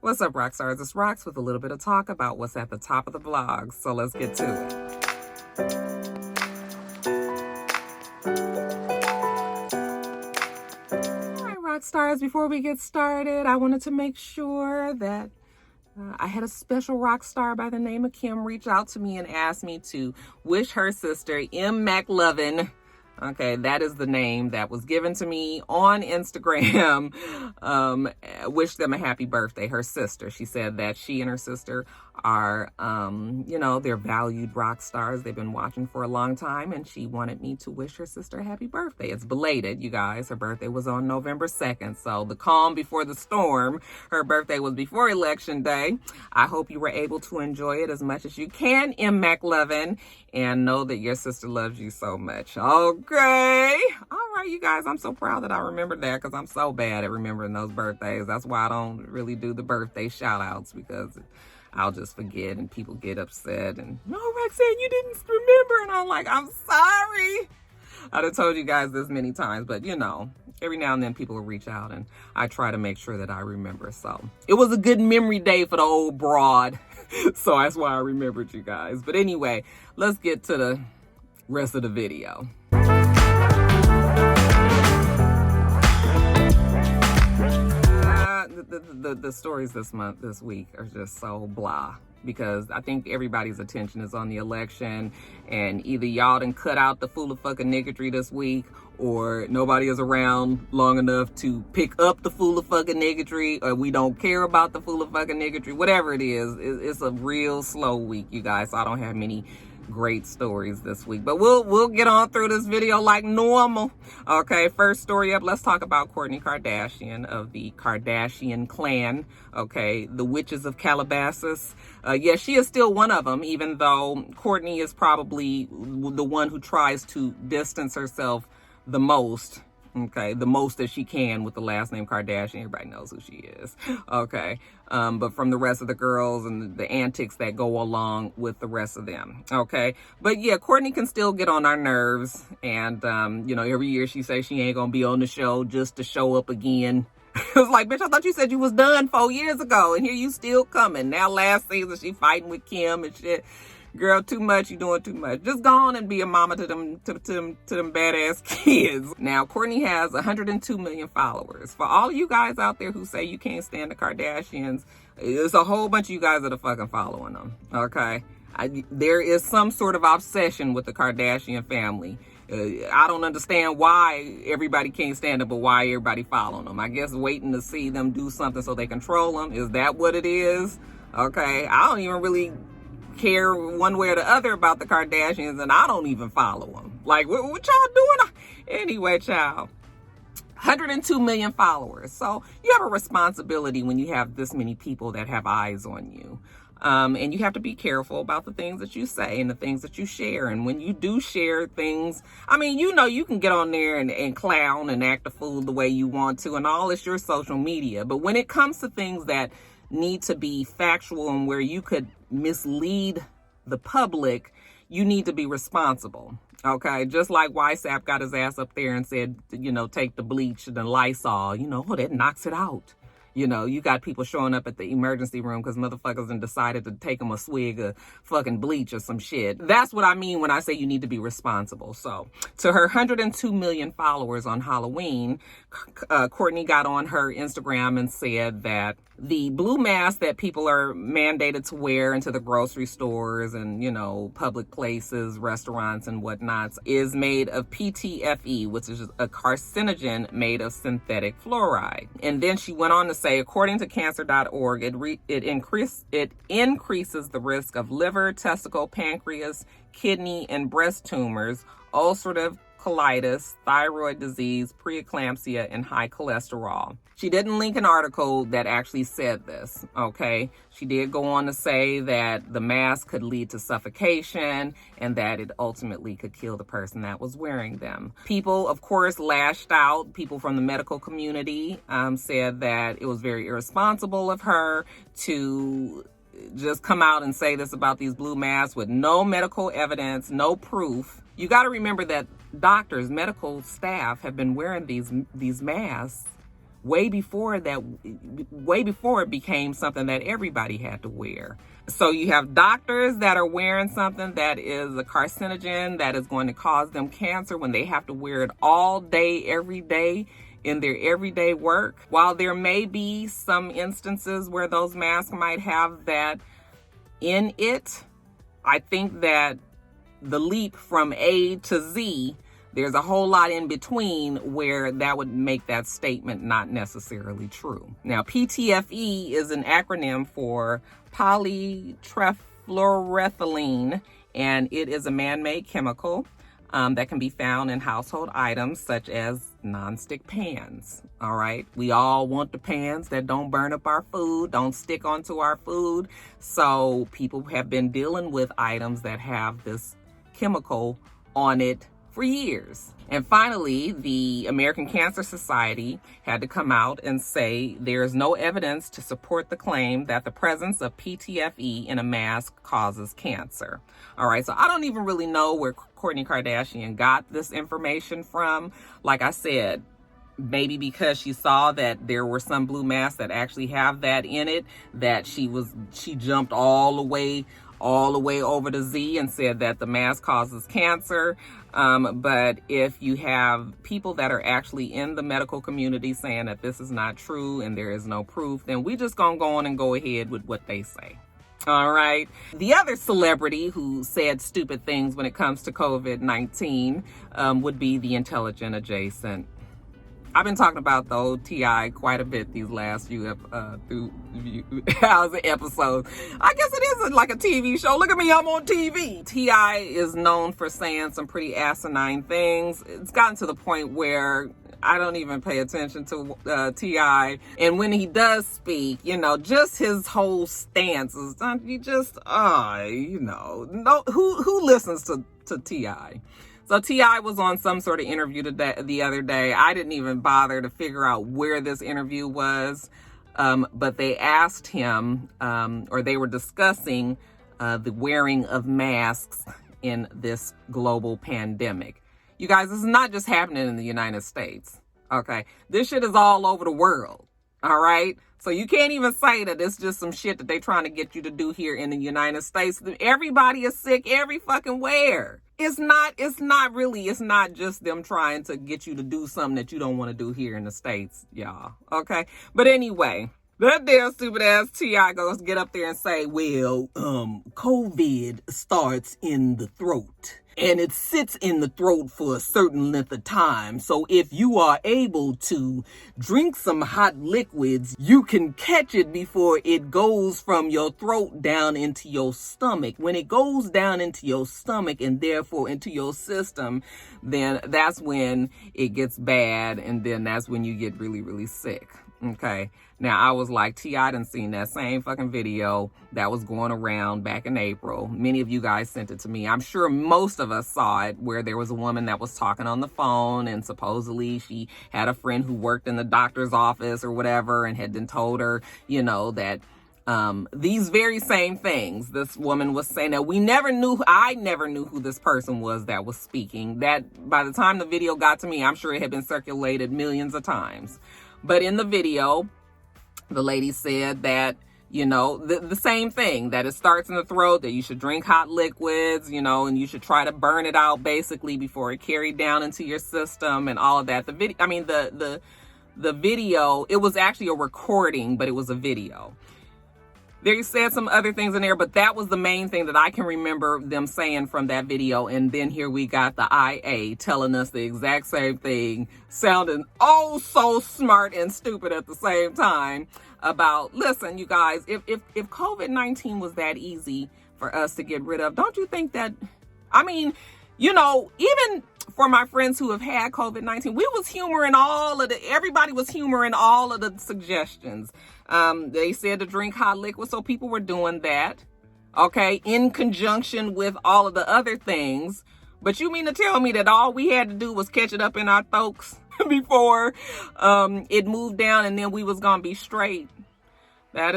What's up, Roxstars? It's Rox with a little bit of talk about what's at the top of the blogs. So let's get to it. All right, Roxstars, before we get started, I wanted to make sure that I had a special rock star by the name of Kim reach out to me and ask me to wish her sister, M. McLovin, okay, that is the name that was given to me on Instagram, wish them a happy birthday, her sister. She said that she and her sister are, they're valued rock stars. They've been watching for a long time, and she wanted me to wish her sister a happy birthday. It's belated, you guys. Her birthday was on November 2nd, so the calm before the storm. Her birthday was before Election Day. I hope you were able to enjoy it as much as you can, M. McLovin, and know that your sister loves you so much. Okay. All right, you guys, I'm so proud that I remembered that because I'm so bad at remembering those birthdays. That's why I don't really do the birthday shout outs, because I'll just forget and people get upset and, no, Roxanne, you didn't remember. And I'm like, I'm sorry. I'd have told you guys this many times, but every now and then people will reach out and I try to make sure that I remember. So it was a good memory day for the old broad. So that's why I remembered you guys. But anyway, let's get to the rest of the video. The stories this week are just so blah, because I think everybody's attention is on the election, and either y'all done cut out the fool of fucking niggardry this week, or nobody is around long enough to pick up the fool of fucking niggardry, or we don't care about the fool of fucking niggardry. Whatever it is, it's a real slow week, you guys. So I don't have many great stories this week, but we'll get on through this video like normal. Okay, first story up, let's talk about Kourtney Kardashian of the Kardashian clan. Okay, the witches of Calabasas. Yes, she is still one of them, even though Kourtney is probably the one who tries to distance herself the most. Okay, the most that she can with the last name Kardashian. Everybody knows who she is. Okay, but from the rest of the girls and the antics that go along with the rest of them. Okay, but yeah, Kourtney can still get on our nerves. And, every year she says she ain't gonna be on the show just to show up again. It's like, bitch, I thought you said you was done 4 years ago, and here you still coming. Now last season she fighting with Kim and shit. Girl, too much. You doing too much. Just go on and be a mama to them badass kids. Now, Kourtney has 102 million followers. For all you guys out there who say you can't stand the Kardashians, there's a whole bunch of you guys that are fucking following them. Okay, there is some sort of obsession with the Kardashian family. I don't understand why everybody can't stand them, but why everybody following them. I guess waiting to see them do something so they control them. Is that what it is? Okay, I don't even really care one way or the other about the Kardashians, and I don't even follow them. Like, what y'all doing? Anyway, child, 102 million followers. So you have a responsibility when you have this many people that have eyes on you. And you have to be careful about the things that you say and the things that you share. And when you do share things, you can get on there and clown and act a fool the way you want to, and all is your social media. But when it comes to things that need to be factual and where you could mislead the public, you need to be responsible. Okay, just like YSAP got his ass up there and said, take the bleach and the Lysol, that knocks it out. You got people showing up at the emergency room because motherfuckers done decided to take them a swig of fucking bleach or some shit. That's what I mean when I say you need to be responsible. So to her 102 million followers on Halloween, Kourtney got on her Instagram and said that the blue mask that people are mandated to wear into the grocery stores and, public places, restaurants and whatnots is made of PTFE, which is a carcinogen made of synthetic fluoride. And then she went on to say, according to cancer.org, it increases the risk of liver, testicle, pancreas, kidney, and breast tumors, ulcerative colitis, thyroid disease, preeclampsia, and high cholesterol. She didn't link an article that actually said this, okay? She did go on to say that the mask could lead to suffocation and that it ultimately could kill the person that was wearing them. People, of course, lashed out. People from the medical community said that it was very irresponsible of her to just come out and say this about these blue masks with no medical evidence, no proof. You got to remember that doctors, medical staff have been wearing these masks way before it became something that everybody had to wear. So you have doctors that are wearing something that is a carcinogen that is going to cause them cancer when they have to wear it all day, every day in their everyday work. While there may be some instances where those masks might have that in it, I think that the leap from A to Z, there's a whole lot in between where that would make that statement not necessarily true. Now, PTFE is an acronym for polytrifluoroethylene, and it is a man-made chemical that can be found in household items such as nonstick pans. All right. We all want the pans that don't burn up our food, don't stick onto our food. So people have been dealing with items that have this chemical on it for years. And finally, the American Cancer Society had to come out and say there is no evidence to support the claim that the presence of PTFE in a mask causes cancer. All right, so I don't even really know where Kourtney Kardashian got this information from. Like I said, maybe because she saw that there were some blue masks that actually have that in it, that she jumped all the way over to Z and said that the mask causes cancer. But if you have people that are actually in the medical community saying that this is not true and there is no proof, then we just gonna go on and go ahead with what they say. All right. The other celebrity who said stupid things when it comes to COVID-19 would be the intelligent adjacent. I've been talking about the old T.I. quite a bit these last few episodes. I guess it is like a TV show. Look at me, I'm on TV. T.I. is known for saying some pretty asinine things. It's gotten to the point where I don't even pay attention to T.I. And when he does speak, just his whole stance is, you just, no, who listens to T.I.? So T.I. was on some sort of interview the other day. I didn't even bother to figure out where this interview was, but they asked him, or they were discussing the wearing of masks in this global pandemic. You guys, this is not just happening in the United States, okay? This shit is all over the world, all right? So you can't even say that it's just some shit that they're trying to get you to do here in the United States. Everybody is sick every fucking where. It's not just them trying to get you to do something that you don't want to do here in the States, y'all. Okay. But anyway, that damn stupid ass T.I. goes get up there and say, well, COVID starts in the throat. And it sits in the throat for a certain length of time. So if you are able to drink some hot liquids, you can catch it before it goes from your throat down into your stomach. When it goes down into your stomach and therefore into your system, then that's when it gets bad. And then that's when you get really, really sick. Okay. Now, I was like, T.I. done seen that same fucking video that was going around back in April. Many of you guys sent it to me. I'm sure most of us saw it, where there was a woman that was talking on the phone and supposedly she had a friend who worked in the doctor's office or whatever and had been told her, that these very same things. This woman was saying that I never knew who this person was that was speaking. That by the time the video got to me, I'm sure it had been circulated millions of times. But in the video, the lady said that, the same thing, that it starts in the throat, that you should drink hot liquids, and you should try to burn it out basically before it carried down into your system and all of that. The video, it was actually a recording, but it was a video. They said some other things in there, but that was the main thing that I can remember them saying from that video. And then here we got the IA telling us the exact same thing, sounding oh so smart and stupid at the same time about, listen, you guys, if COVID-19 was that easy for us to get rid of, don't you think that, even for my friends who have had COVID-19, everybody was humoring all of the suggestions. They said to drink hot liquid, so people were doing that, okay, in conjunction with all of the other things. But you mean to tell me that all we had to do was catch it up in our throats before it moved down and then we was gonna be straight? That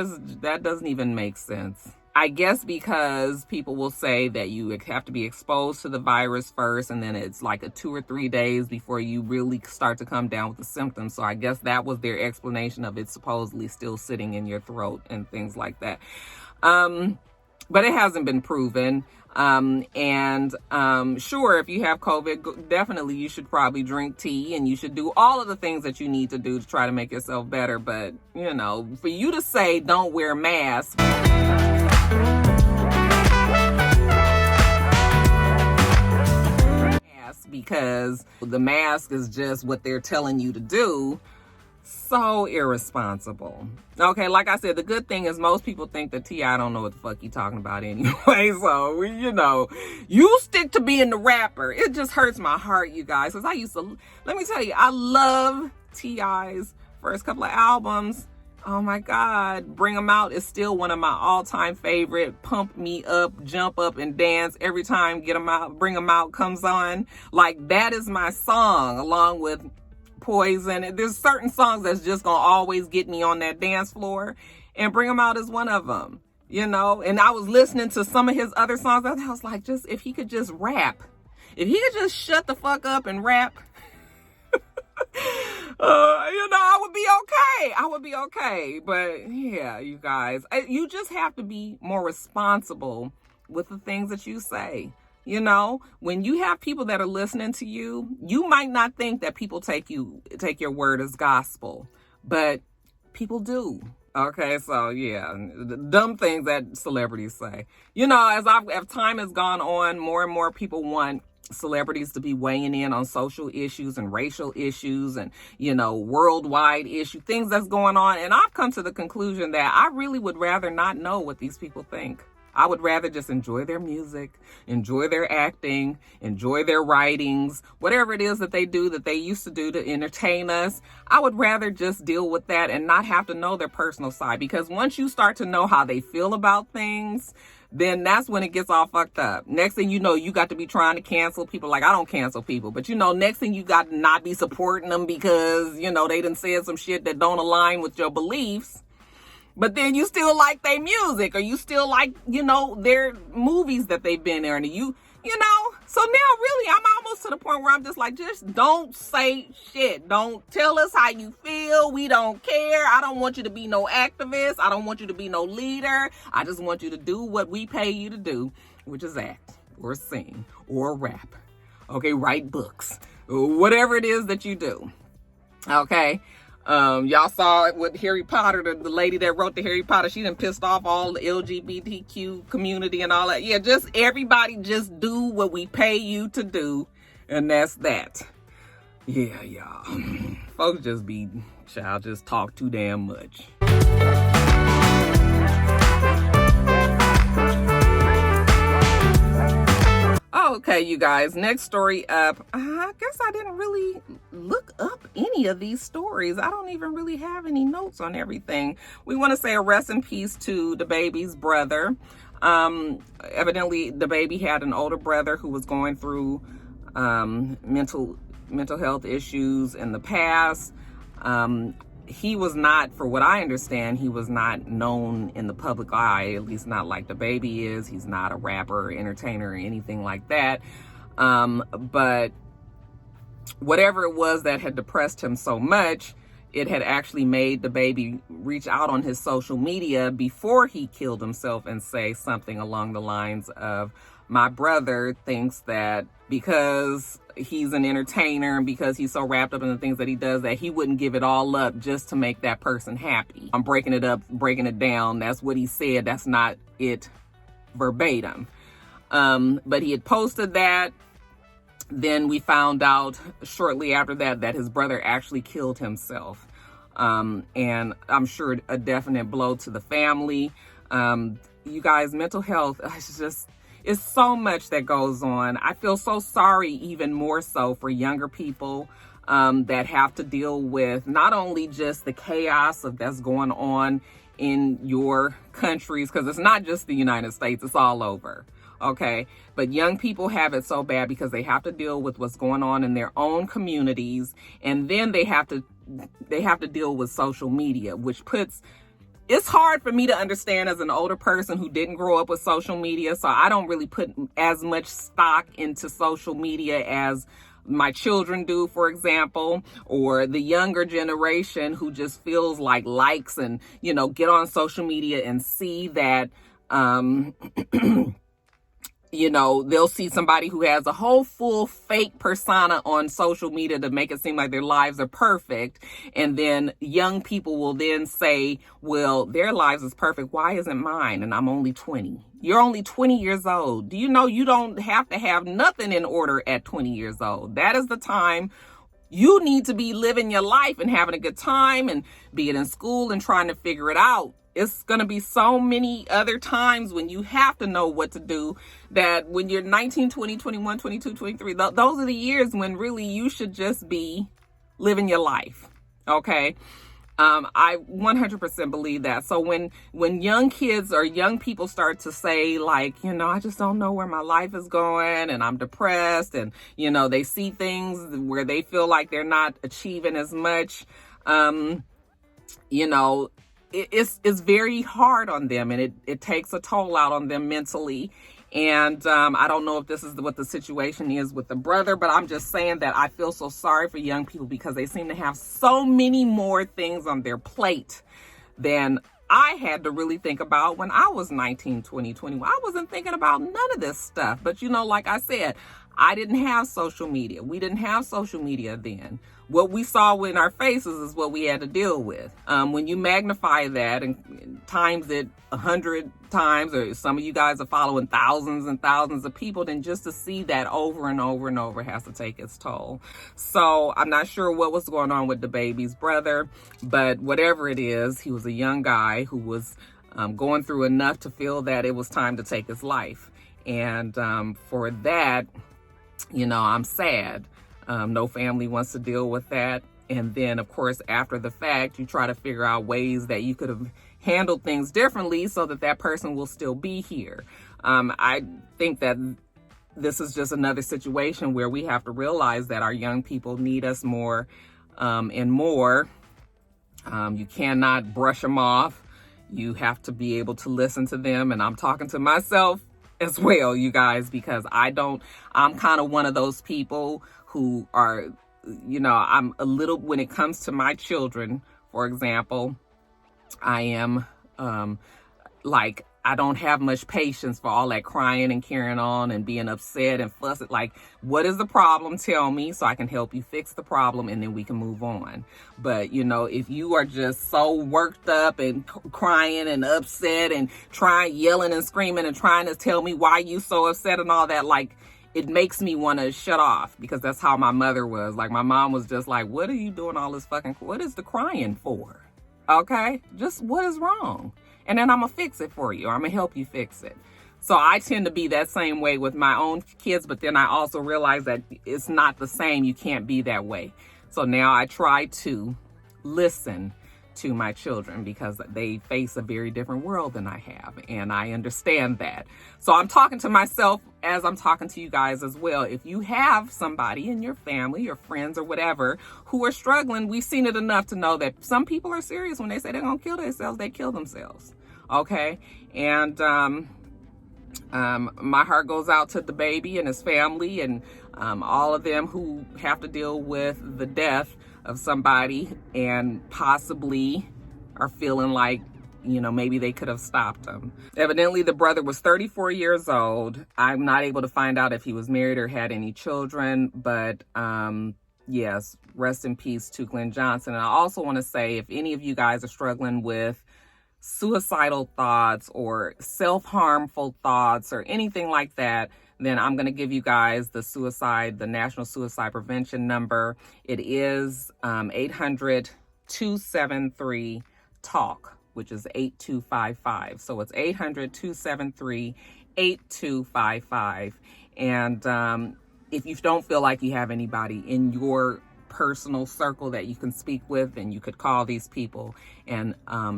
doesn't even make sense. I guess because people will say that you have to be exposed to the virus first, and then it's like a 2 or 3 days before you really start to come down with the symptoms. So I guess that was their explanation of it supposedly still sitting in your throat and things like that. But it hasn't been proven. Sure, if you have COVID, definitely you should probably drink tea, and you should do all of the things that you need to do to try to make yourself better. But, you know, for you to say don't wear masks, because the mask is just what they're telling you to do, so irresponsible. Okay, like I said, the good thing is most people think that T.I. don't know what the fuck he talking about anyway. So, you know, you stick to being the rapper. It just hurts my heart, you guys, because I used to, let me tell you, I love T.I.'s first couple of albums. Oh my God, Bring 'Em Out is still one of my all-time favorite. Pump me up, jump up and dance every time Get 'Em Out, Bring 'Em Out comes on. Like, that is my song, along with Poison. There's certain songs that's just gonna always get me on that dance floor, and Bring 'Em Out is one of them, you know. And I was listening to some of his other songs, I was like, just if he could just rap, if he could just shut the fuck up and rap, you know, I would be okay. I would be okay. But yeah, you guys, you just have to be more responsible with the things that you say. You know, when you have people that are listening to you, you might not think that people take your word as gospel, but people do. Okay, so yeah, the dumb things that celebrities say. You know, as time has gone on, more and more people want celebrities to be weighing in on social issues and racial issues and, you know, worldwide issue, things that's going on. And I've come to the conclusion that I really would rather not know what these people think. I would rather just enjoy their music, enjoy their acting, enjoy their writings, whatever it is that they do, that they used to do to entertain us. I would rather just deal with that and not have to know their personal side, because once you start to know how they feel about things, then that's when it gets all fucked up. Next thing you know, you got to be trying to cancel people. Like, I don't cancel people, but you know, next thing you got to not be supporting them because, you know, they done said some shit that don't align with your beliefs. But then you still like their music, or you still like, you know, their movies that they've been in, and you know. So now really I'm almost to the point where I'm just like, just don't say shit. Don't tell us how you feel. We don't care. I don't want you to be no activist. I don't want you to be no leader. I just want you to do what we pay you to do, which is act or sing or rap. Okay, write books, whatever it is that you do. Okay. Y'all saw it with Harry Potter, the lady that wrote the Harry Potter, she done pissed off all the LGBTQ community and all that. Yeah, just everybody just do what we pay you to do, and that's that. Yeah, y'all. Folks just talk too damn much. Okay, you guys, next story up. I guess I didn't really look up any of these stories. I don't even really have any notes on everything. We want to say a rest in peace to the baby's brother. Evidently, the baby had an older brother who was going through mental health issues in the past. He was not, for what I understand, he was not known in the public eye, at least not like the baby is. He's not a rapper or entertainer or anything like that. But whatever it was that had depressed him so much, it had actually made the baby reach out on his social media before he killed himself and say something along the lines of, my brother thinks that because he's an entertainer and because he's so wrapped up in the things that he does, that he wouldn't give it all up just to make that person happy. I'm breaking it down. That's what he said. That's not it verbatim. But he had posted that. Then we found out shortly after that his brother actually killed himself. And I'm sure a definite blow to the family. You guys, mental health, it's so much that goes on. I feel so sorry, even more so for younger people that have to deal with not only just the chaos that's going on in your countries, because it's not just the United States, it's all over. Okay, but young people have it so bad because they have to deal with what's going on in their own communities, and then they have to deal with social media, which puts it's hard for me to understand as an older person who didn't grow up with social media. So I don't really put as much stock into social media as my children do, for example, or the younger generation who just feels like likes and, you know, get on social media and see that, you know, they'll see somebody who has a whole full fake persona on social media to make it seem like their lives are perfect. And then young people will then say, well, their lives is perfect. Why isn't mine? And I'm only 20. You're only 20 years old. Do you know you don't have to have nothing in order at 20 years old? That is the time you need to be living your life and having a good time and being in school and trying to figure it out. It's going to be so many other times when you have to know what to do, that when you're 19, 20, 21, 22, 23, those are the years when really you should just be living your life. Okay. I 100% believe that. So when young kids or young people start to say like, you know, I just don't know where my life is going and I'm depressed, and, you know, they see things where they feel like they're not achieving as much, you know, it's very hard on them, and it takes a toll out on them mentally. And I don't know if this is what the situation is with the brother, but I'm just saying that I feel so sorry for young people because they seem to have so many more things on their plate than I had to really think about when I was 19, 20, 21. I wasn't thinking about none of this stuff. But, you know, like I said, I didn't have social media. We didn't have social media then. What we saw in our faces is what we had to deal with. When you magnify that and times it 100 times, or some of you guys are following thousands and thousands of people, then just to see that over and over and over has to take its toll. So I'm not sure what was going on with the baby's brother, but whatever it is, he was a young guy who was going through enough to feel that it was time to take his life. And for that, you know, I'm sad. No family wants to deal with that. And then, of course, after the fact, you try to figure out ways that you could have handled things differently so that that person will still be here. I think that this is just another situation where we have to realize that our young people need us more and more. You cannot brush them off. You have to be able to listen to them. And I'm talking to myself as well, you guys, because I'm kind of one of those people who are, you know, I'm a little, when it comes to my children, for example, I am like, I don't have much patience for all that crying and carrying on and being upset and fussing. Like, what is the problem? Tell me so I can help you fix the problem, and then we can move on. But, you know, if you are just so worked up and crying and upset and yelling and screaming and trying to tell me why you so upset and all that, like, it makes me want to shut off, because that's how my mother was. Like, my mom was just like, what are you doing all this what is the crying for? Okay? Just what is wrong? And then I'm going to fix it for you. Or I'm going to help you fix it. So I tend to be that same way with my own kids. But then I also realize that it's not the same. You can't be that way. So now I try to listen to my children, because they face a very different world than I have. And I understand that. So I'm talking to myself as I'm talking to you guys as well. If you have somebody in your family or friends or whatever who are struggling, we've seen it enough to know that some people are serious when they say they're going to kill themselves. They kill themselves. Okay. And my heart goes out to the baby and his family and all of them who have to deal with the death of somebody and possibly are feeling like, you know, maybe they could have stopped him. Evidently, the brother was 34 years old. I'm not able to find out if he was married or had any children, but yes, rest in peace to Glenn Johnson. And I also want to say, if any of you guys are struggling with suicidal thoughts or self-harmful thoughts or anything like that, then I'm going to give you guys the National Suicide Prevention number. It is 800-273-TALK, which is 8255. So it's 800-273-8255. And if you don't feel like you have anybody in your personal circle that you can speak with, and you could call these people, and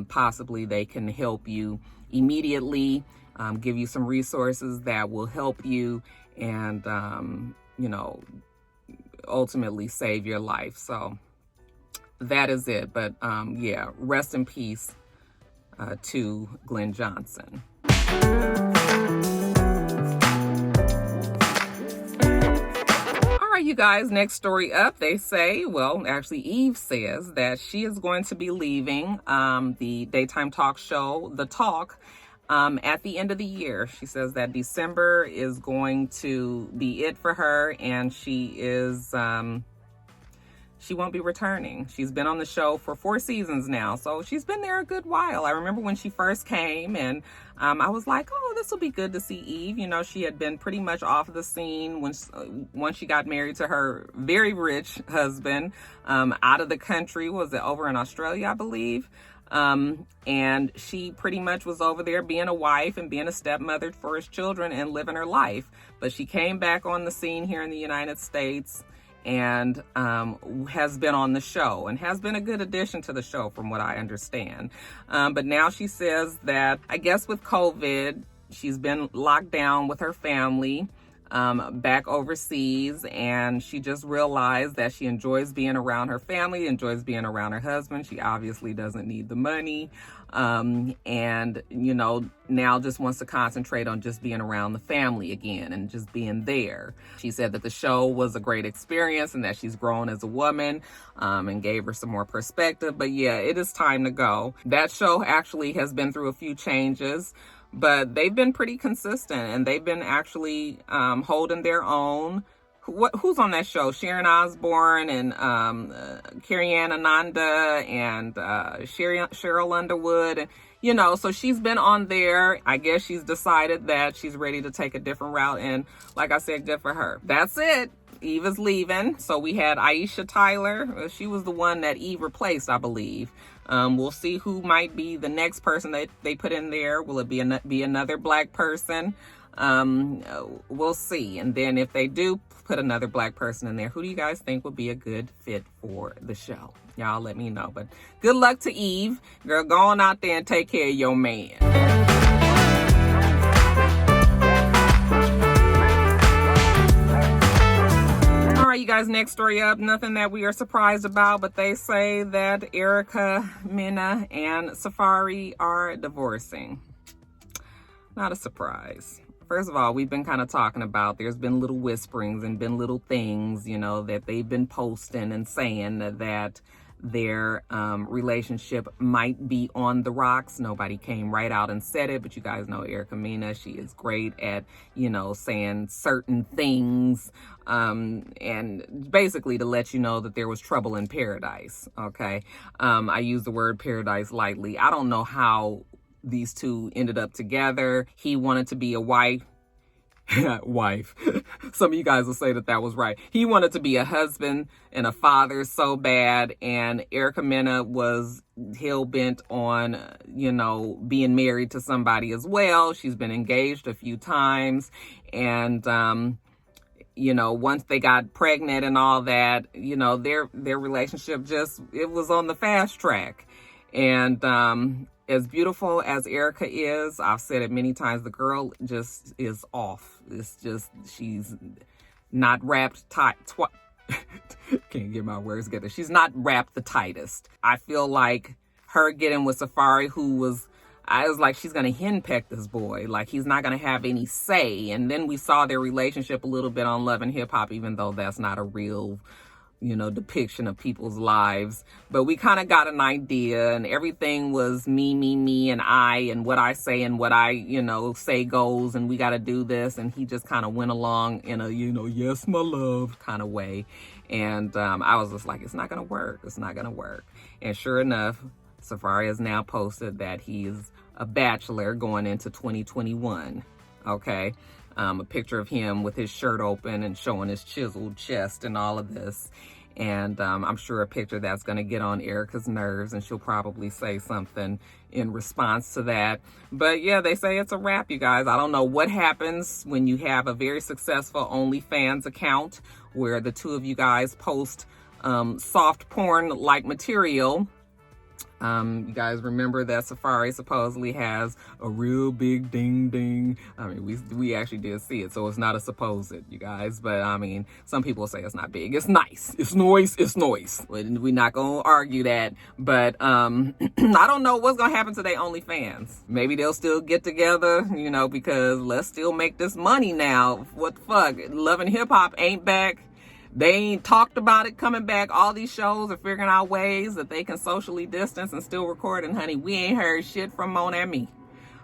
possibly they can help you immediately, give you some resources that will help you and, you know, ultimately save your life. So that is it. But yeah, rest in peace to Glenn Johnson. All right, you guys, next story up, they say, well, actually Eve says that she is going to be leaving the daytime talk show, The Talk, at the end of the year. She says that December is going to be it for her, and she won't be returning. She's been on the show for 4 seasons now, so she's been there a good while. I remember when she first came, and I was like, oh, this will be good to see Eve. You know, she had been pretty much off the scene once she got married to her very rich husband, out of the country. Was it over in Australia, I believe? And she pretty much was over there being a wife and being a stepmother for his children and living her life. But she came back on the scene here in the United States and has been on the show and has been a good addition to the show from what I understand. But now she says that, I guess with COVID, she's been locked down with her family back overseas, and she just realized that she enjoys being around her family, enjoys being around her husband. She obviously doesn't need the money, and you know, now just wants to concentrate on just being around the family again and just being there. She said that the show was a great experience and that she's grown as a woman, and gave her some more perspective. But yeah, it is time to go. That show actually has been through a few changes, but they've been pretty consistent and they've been actually holding their own. Who's on that show? Sharon Osbourne and Carrie Ann Ananda and Cheryl Underwood. And, you know, so she's been on there. I guess she's decided that she's ready to take a different route. And like I said, good for her. That's it. Eve is leaving. So we had Aisha Tyler. She was the one that Eve replaced, I believe. We'll see who might be the next person that they put in there. Will it be another black person? We'll see. And then if they do put another black person in there, who do you guys think would be a good fit for the show? Y'all let me know. But good luck to Eve. Girl, go on out there and take care of your man. All right, you guys, next story up. Nothing that we are surprised about, but they say that Erica, Mena, and Safaree are divorcing. Not a surprise. First of all, we've been kind of talking about, there's been little whisperings and been little things, you know, that they've been posting and saying that their relationship might be on the rocks. Nobody came right out and said it, but you guys know Erica Mena, she is great at, you know, saying certain things, and basically to let you know that there was trouble in paradise, okay? I use the word paradise lightly. I don't know how these two ended up together. He wanted to be a wife. Some of you guys will say that was right. He wanted to be a husband and a father so bad, and Erica Mena was hell-bent on, you know, being married to somebody as well. She's been engaged a few times, and you know, once they got pregnant and all that, you know, their relationship it was on the fast track. And as beautiful as Erica is, I've said it many times, the girl just is off. It's just, she's not wrapped tight. Can't get my words together. She's not wrapped the tightest. I feel like her getting with Safaree, I was like, she's going to henpeck this boy. Like, he's not going to have any say. And then we saw their relationship a little bit on Love and Hip Hop, even though that's not a real, you know, depiction of people's lives. But we kind of got an idea, and everything was me, and I, and what I say and what I, you know, say goes, and we got to do this. And he just kind of went along in a, you know, yes, my love kind of way. And I was just like, it's not going to work. It's not going to work. And sure enough, Safaree has now posted that he is a bachelor going into 2021. Okay. A picture of him with his shirt open and showing his chiseled chest and all of this. And I'm sure a picture that's going to get on Erica's nerves, and she'll probably say something in response to that. But yeah, they say it's a wrap, you guys. I don't know what happens when you have a very successful OnlyFans account where the two of you guys post soft porn-like material. You guys remember that Safaree supposedly has a real big ding ding. I mean, we actually did see it, so it's not a supposed, you guys. But I mean, some people say it's not big. It's nice. It's noise. It's noise. We're not gonna argue that. But I don't know what's gonna happen to their OnlyFans. Maybe they'll still get together, you know, because let's still make this money now. What the fuck? Love and Hip Hop ain't back. They ain't talked about it coming back. All these shows are figuring out ways that they can socially distance and still record. And honey, we ain't heard shit from Mona and me.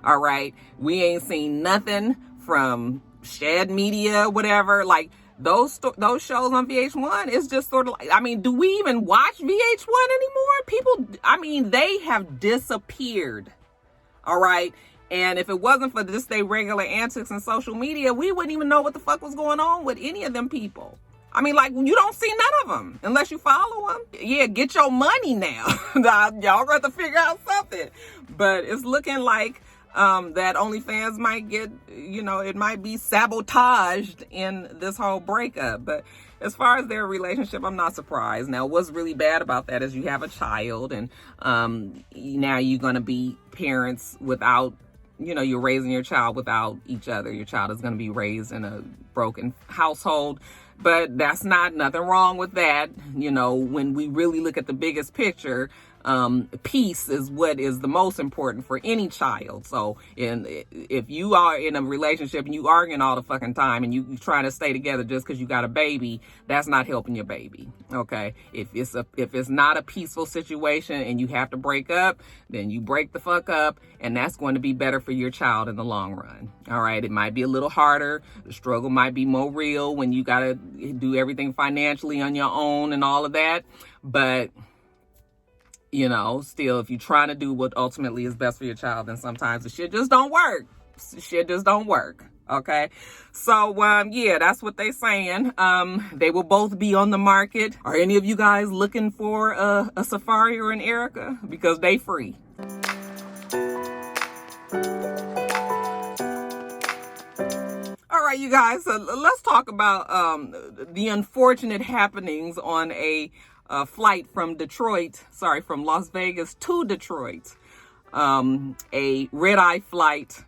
All right. We ain't seen nothing from Shad Media, whatever. Like those shows on VH1 is just sort of like, I mean, do we even watch VH1 anymore? People, I mean, they have disappeared. All right. And if it wasn't for just their regular antics and social media, we wouldn't even know what the fuck was going on with any of them people. I mean, like, you don't see none of them unless you follow them. Yeah, get your money now. Y'all got to figure out something. But it's looking like that OnlyFans might get, you know, it might be sabotaged in this whole breakup. But as far as their relationship, I'm not surprised. Now, what's really bad about that is you have a child, and now you're going to be parents without, you know, you're raising your child without each other. Your child is going to be raised in a broken household. But that's nothing wrong with that. You know, when we really look at the biggest picture, peace is what is the most important for any child. So if you are in a relationship and you arguing all the fucking time and you trying to stay together just because you got a baby, that's not helping your baby. Okay. If it's not a peaceful situation and you have to break up, then you break the fuck up, and that's going to be better for your child in the long run. All right. It might be a little harder. The struggle might be more real when you got to do everything financially on your own and all of that. But you know, still, if you're trying to do what ultimately is best for your child, then sometimes the shit just don't work. Shit just don't work. Okay. So, yeah, that's what they saying. They will both be on the market. Are any of you guys looking for a Safaree or an Erica? Because they free. All right, you guys, so let's talk about the unfortunate happenings on a flight from Las Vegas to Detroit. A red-eye flight.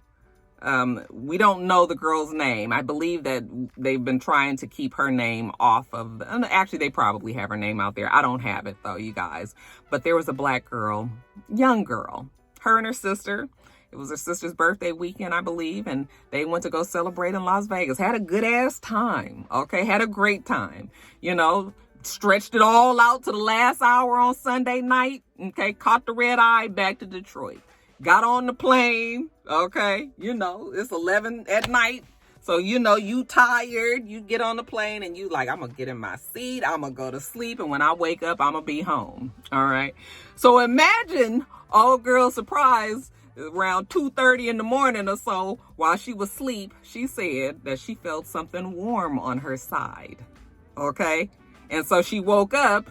We don't know the girl's name. I believe that they've been trying to keep her name off of actually, they probably have her name out there. I don't have it though, you guys. But there was a black girl, young girl, her and her sister. It was her sister's birthday weekend, I believe, and they went to go celebrate in Las Vegas. Had a good ass time. Okay, had a great time. You know, stretched it all out to the last hour on Sunday night. Okay, caught the red eye, back to Detroit. Got on the plane. Okay, you know, it's 11 at night. So, you know, you tired. You get on the plane and you like, I'm going to get in my seat. I'm going to go to sleep. And when I wake up, I'm going to be home. All right. So imagine old girl surprise around 2:30 in the morning or so, while she was asleep, she said that she felt something warm on her side. Okay. And so she woke up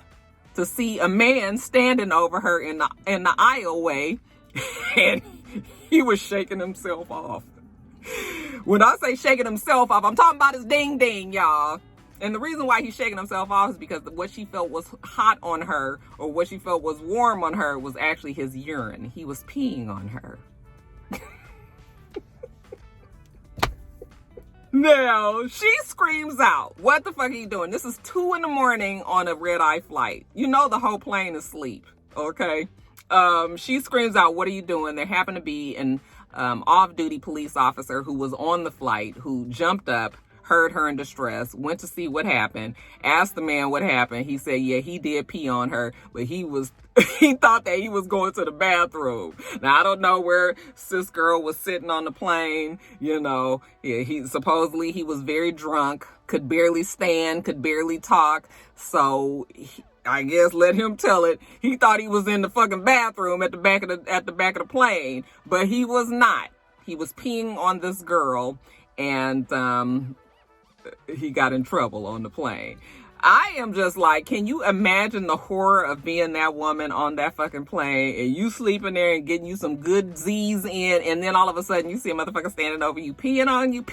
to see a man standing over her in the aisleway, and he was shaking himself off. When I say shaking himself off, I'm talking about his ding ding, y'all. And the reason why he's shaking himself off is because what she felt was hot on her, or what she felt was warm on her, was actually his urine. He was peeing on her. Now, she screams out, what the fuck are you doing? This is 2 a.m. on a red-eye flight. You know the whole plane is asleep, okay? She screams out, what are you doing? There happened to be an off-duty police officer who was on the flight, who jumped up, heard her in distress, went to see what happened, asked the man what happened. He said, yeah, he did pee on her, but he thought that he was going to the bathroom. Now, I don't know where sis girl was sitting on the plane. You know, he supposedly he was very drunk, could barely stand, could barely talk. So I guess let him tell it. He thought he was in the fucking bathroom at the back of the plane, but he was not. He was peeing on this girl, and he got in trouble on the plane. I am just like, can you imagine the horror of being that woman on that fucking plane, and you sleeping there and getting you some good Z's in, and then all of a sudden you see a motherfucker standing over you, peeing on you?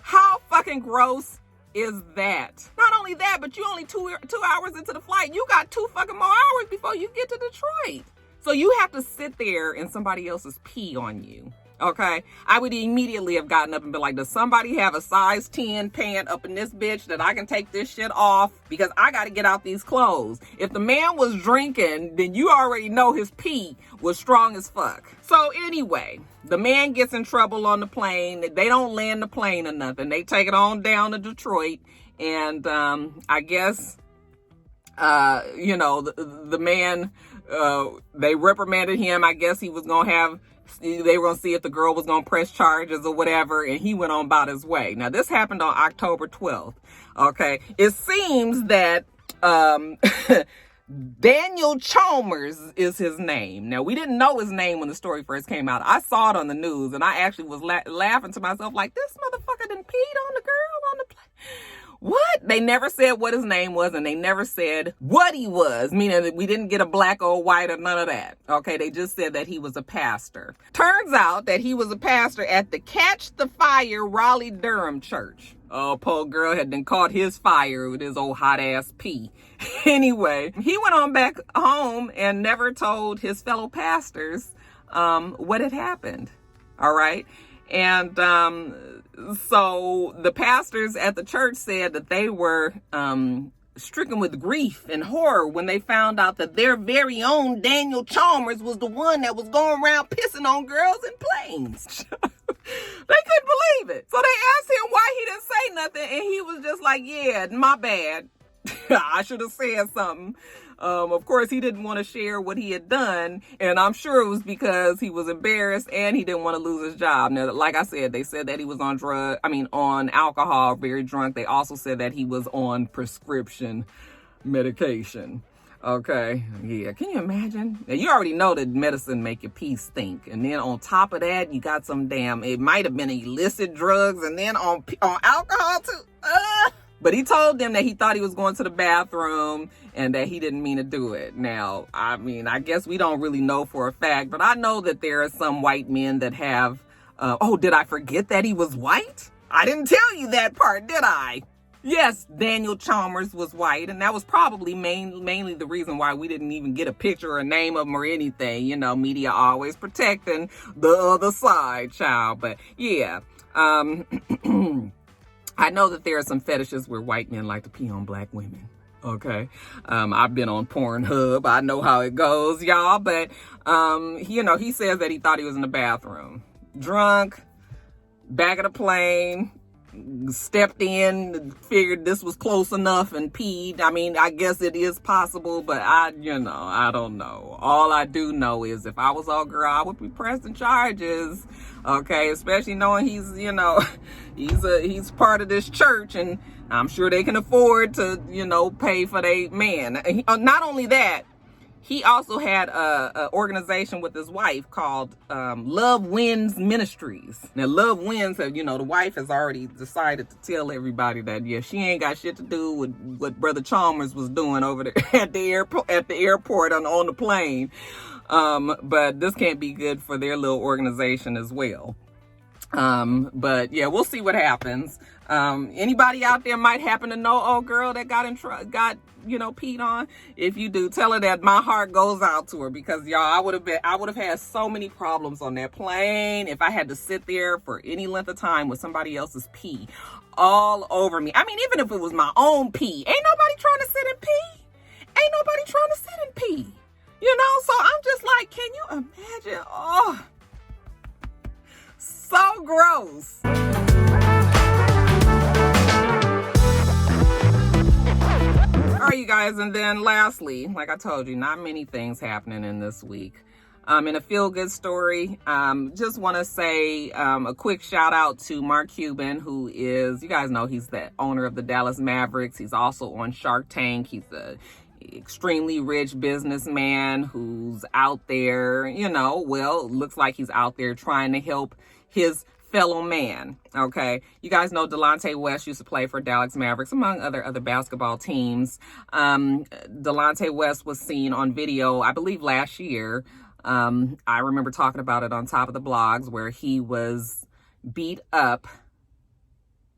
How fucking gross is that? Not only that, but you only two hours into the flight. You got 2 fucking more hours before you get to Detroit. So you have to sit there and somebody else's pee on you. Okay, I would immediately have gotten up and been like, does somebody have a size 10 pant up in this bitch that I can take this shit off? Because I got to get out these clothes. If the man was drinking, then you already know his pee was strong as fuck. So anyway, the man gets in trouble on the plane. They don't land the plane or nothing. They take it on down to Detroit. And I guess, you know, the man, they reprimanded him. I guess he was going to have... They were going to see if the girl was going to press charges or whatever, and he went on about his way. Now, this happened on October 12th, okay? It seems that Daniel Chalmers is his name. Now, we didn't know his name when the story first came out. I saw it on the news, and I actually was laughing to myself like, this motherfucker done peed on the girl on the plane. What? They never said what his name was, and they never said what he was, meaning that we didn't get a black or white or none of that. Okay, they just said that he was a pastor. Turns out that he was a pastor at the Catch the Fire Raleigh-Durham Church. Oh, poor girl had been caught his fire with his old hot ass pee. Anyway, he went on back home and never told his fellow pastors what had happened. All right. And so the pastors at the church said that they were stricken with grief and horror when they found out that their very own Daniel Chalmers was the one that was going around pissing on girls in planes. They couldn't believe it. So they asked him why he didn't say nothing, and he was just like, yeah, my bad. I should have said something. Of course, he didn't want to share what he had done, and I'm sure it was because he was embarrassed and he didn't want to lose his job. Now, like I said, they said that he was on alcohol, very drunk. They also said that he was on prescription medication. Okay, yeah, can you imagine? Now, you already know that medicine make your pee stink, and then on top of that, you got some it might have been illicit drugs, and then on alcohol too. But he told them that he thought he was going to the bathroom and that he didn't mean to do it. Now, I mean, I guess we don't really know for a fact, but I know that there are some white men that have, oh, did I forget that he was white? I didn't tell you that part, did I? Yes, Daniel Chalmers was white, and that was probably mainly the reason why we didn't even get a picture or a name of him or anything. You know, media always protecting the other side, child. But yeah, I know that there are some fetishes where white men like to pee on black women. Okay. I've been on Pornhub. I know how it goes, y'all. But, he says that he thought he was in the bathroom. Drunk, back of the plane, stepped in, figured this was close enough and peed. I mean, I guess it is possible, but I don't know. All I do know is if I was all girl, I would be pressing charges. Okay, especially knowing he's part of this church, and I'm sure they can afford to, pay for their man. Not only that, he also had a organization with his wife called Love Wins Ministries. Now, Love Wins, the wife has already decided to tell everybody that, yeah, she ain't got shit to do with what Brother Chalmers was doing over there at the airport on the plane. But this can't be good for their little organization as well. But yeah, we'll see what happens. Anybody out there might happen to know old girl that got peed on? If you do, tell her that my heart goes out to her, because y'all, I would have had so many problems on that plane if I had to sit there for any length of time with somebody else's pee all over me. I mean, even if it was my own pee, ain't nobody trying to sit and pee. Ain't nobody trying to sit and pee. So I'm just like, can you imagine? Oh, so gross. All right, you guys, and then lastly, like I told you, not many things happening in this week. In a feel-good story, just want to say a quick shout out to Mark Cuban, who is, you guys know, he's the owner of the Dallas Mavericks. He's also on Shark Tank. He's a extremely rich businessman who's out there, looks like he's out there trying to help his fellow man. Okay, you guys know Delante West used to play for Dallas Mavericks, among other basketball teams. Delante West was seen on video, I believe last year. I remember talking about it on Top of the Blogs, where he was beat up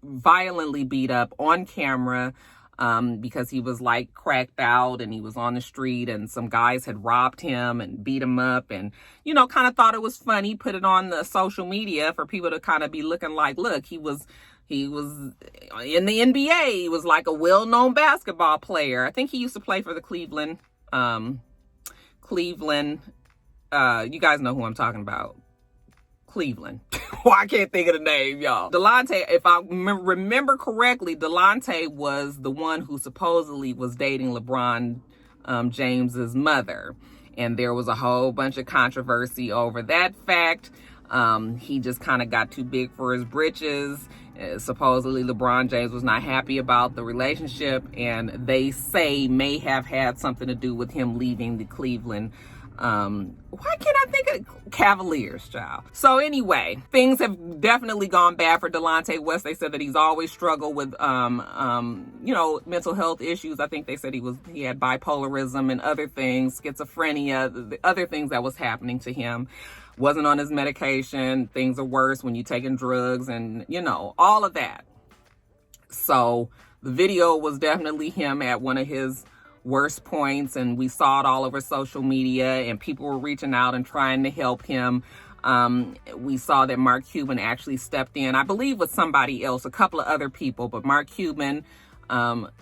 violently beat up on camera because he was like cracked out and he was on the street and some guys had robbed him and beat him up and, you know, kind of thought it was funny, put it on the social media for people to kind of be looking like, look, he was in the NBA. He was like a well-known basketball player. I think he used to play for the Cleveland, you guys know who I'm talking about. Cleveland. Well, I can't think of the name, y'all. Delante, if I remember correctly, Delante was the one who supposedly was dating LeBron James's mother. And there was a whole bunch of controversy over that fact. He just kind of got too big for his britches. Supposedly LeBron James was not happy about the relationship, and they say may have had something to do with him leaving the Cleveland why can't I think of Cavaliers, child? So anyway, things have definitely gone bad for Delante West. They said that he's always struggled with you know, mental health issues. I think they said he had bipolarism and other things, schizophrenia, the other things that was happening to him. Wasn't on his medication. Things are worse when you're taking drugs and, you know, all of that. So the video was definitely him at one of his worst points, and we saw it all over social media, and people were reaching out and trying to help him. We saw that Mark Cuban actually stepped in, I believe with somebody else, a couple of other people, but Mark Cuban,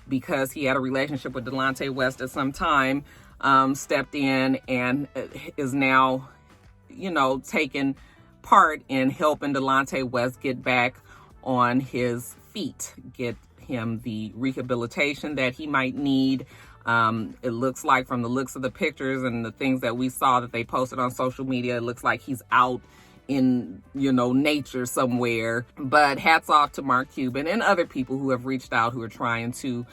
because he had a relationship with Delante West at some time, stepped in and is now, you know, taking part in helping Delante West get back on his feet, get him the rehabilitation that he might need. It looks like, from the looks of the pictures and the things that we saw that they posted on social media, it looks like he's out in, you know, nature somewhere. But hats off to Mark Cuban and other people who have reached out, who are trying to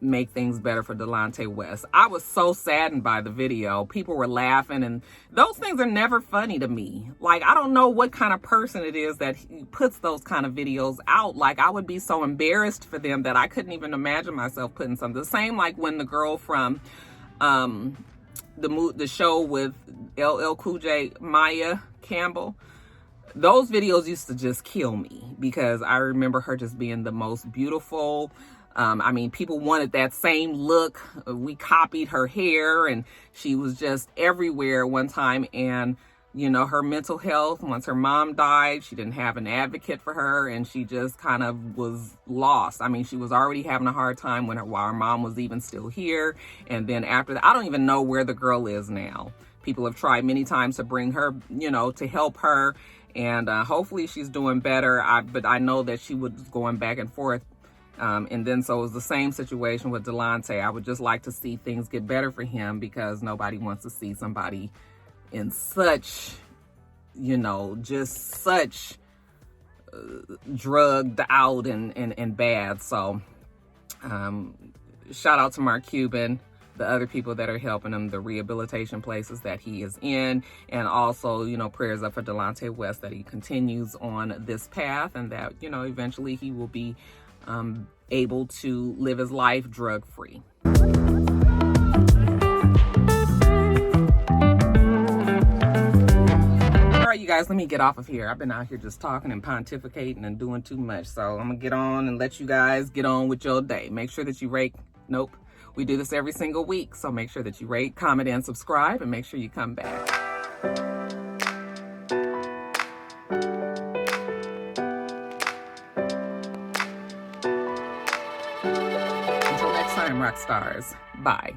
make things better for Delante West. I was so saddened by the video. People were laughing, and those things are never funny to me. Like, I don't know what kind of person it is that puts those kind of videos out. Like, I would be so embarrassed for them that I couldn't even imagine myself putting something. The same like when the girl from the show with LL Cool J, Maya Campbell, those videos used to just kill me, because I remember her just being the most beautiful. I mean, people wanted that same look. We copied her hair, and she was just everywhere one time. And, you know, her mental health, once her mom died, she didn't have an advocate for her, and she just kind of was lost. I mean, she was already having a hard time while her mom was even still here. And then after that, I don't even know where the girl is now. People have tried many times to bring her, you know, to help her. And hopefully she's doing better. But I know that she was going back and forth. And then so it was the same situation with Delante. I would just like to see things get better for him, because nobody wants to see somebody in such, you know, just such drugged out and bad. So shout out to Mark Cuban, the other people that are helping him, the rehabilitation places that he is in, and also, you know, prayers up for Delante West, that he continues on this path, and that, you know, eventually he will be able to live his life drug-free. All right, you guys, let me get off of here. I've been out here just talking and pontificating and doing too much. So I'm gonna get on and let you guys get on with your day. Make sure that you rate. Nope. We do this every single week. So make sure that you rate, comment, and subscribe, and make sure you come back. Roxstars. Bye.